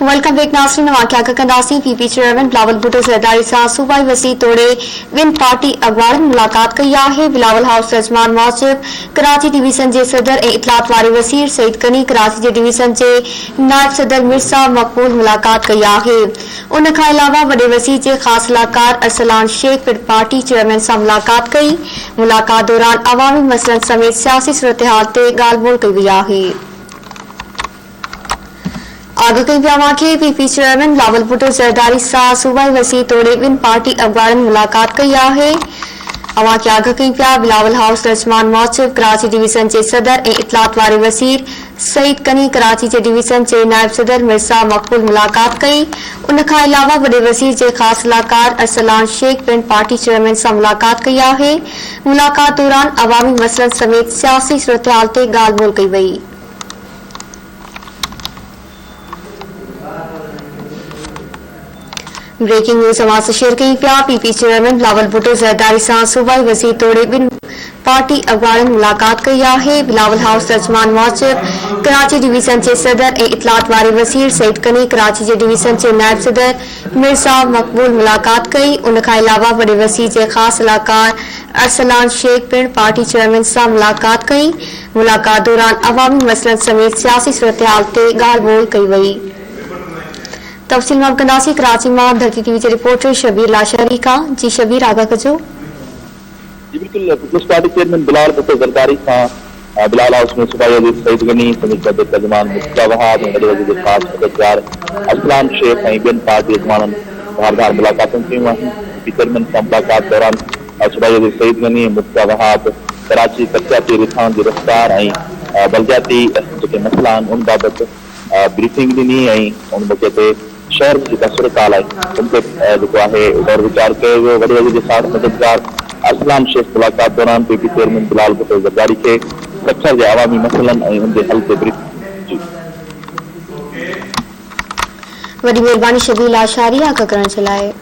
Welcome back नाज़रीन। वाक़िया कंदासी PP chairman Bilawal Bhutto Zardari सां सूबाई वसी तोड़े विन पार्टी अगवाड़न मुलाकात कई है। बिलावल हाउस रजमान मौजिब कराची डिवीज़न के सदर ए इतलात वारे वसीर सईद कनी कराची के डिवीज़न के नायब सदर मिर्ज़ा मकबूल मुलाकात कई है। उन खां अलावा वडे वसीर के खास सलाहकार अरसलान शेख पिण पार्टी चेयरमैन से मुलाकात कई। मुलाकात दौरान अवामी मसलन समेत सियासी सूरत हाल ते ॻाल्हि ॿोल कई वई है। आगे कई पिया के पीपी चेयरमैन बिलावल भुट्टो ज़रदारी सां सूबाई वसी तोड़े विन पार्टी अगवाड़न मुलाकात कई है। अवां के आगे कई पिया बिलावल हाउस रजमान मौजिब कराची डिवीज़न के सदर ए इतलात वारे वसीर सईद कनी कराची के डिवीज़न के नायब सदर मिर्ज़ा मकबूल मुलाकात कई। उन खां अलावा वडे वसीर के खास सलाहकार अरसलान शेख पिण पार्टी चेयरमैन से मुलाकात कई है। मुलाकात दौरान अवामी मसलन समेत सियासी सूरत हाल ते ॻाल्हि ॿोल कई वई। ब्रेकिंग न्यूज़ समाज से शेयर कई पिया पीपी चेयरमैन बिलावल भुट्टो ज़रदारी सां सूबाई वसी तोड़े बिन पार्टी अगवाड़न मुलाकात कई है। बिलावल हाउस रजमान मौजिब कराची डिवीज़न के सदर ए इतलात वारे वसीर सईद कनी कराची के डिवीज़न के नायब सदर मिर्ज़ा मकबूल मुलाकात कई। उन खां अलावा वडे वसीर के खास सलाहकार अरसलान शेख पिण पार्टी चेयरमैन से मुलाकात कई। मुलाकात दौरान अवामी मसलन समेत सियासी सूरत हाल ते ॻाल्हि ॿोल कई वई। तफसील मां कंदासी कराची में धरती टीवी के रिपोर्टर शबीर लाशहरी का। जी शबीर आगा कजो। जी बिल्कुल पीपल्स पार्टी चेयरमैन बिलावल भुट्टो ज़रदारी सां बिलावल हाउस में सूबाई वज़ीर सईद गनी समीत सदर तर्जुमान मुस्तफ़ा वहाब वडे वज़ीर खास मददगार अरसलान शेख ऐं ॿियनि पार्टी अॻवाननि धारदार मुलाकातूं कयूं आहिनि। पीपी चेयरमैन सां मुलाकात दौरान सूबाई वज़ीर सईद गनी मुस्तफ़ा वहाब कराची कच्चाती रिथान की रफ़्तार ऐं बलदियाती जेके मसला आहिनि उन बाबति ब्रीफिंग ॾिनी ऐं उन मौके ते शहर की सूरत हाल आहे उन ते गौर विचार किया वियो। वडे वज़ीर के खास मददगार अरसलान शेख मुलाकात दौरान पीपी चेयरमैन बिलावल भुट्टो ज़रदारी के कच्चर के अवामी मसलन और उनके हल से ब्रीफ। वडी मेहरबानी शबीर लाशहरी आगा करण चलाए।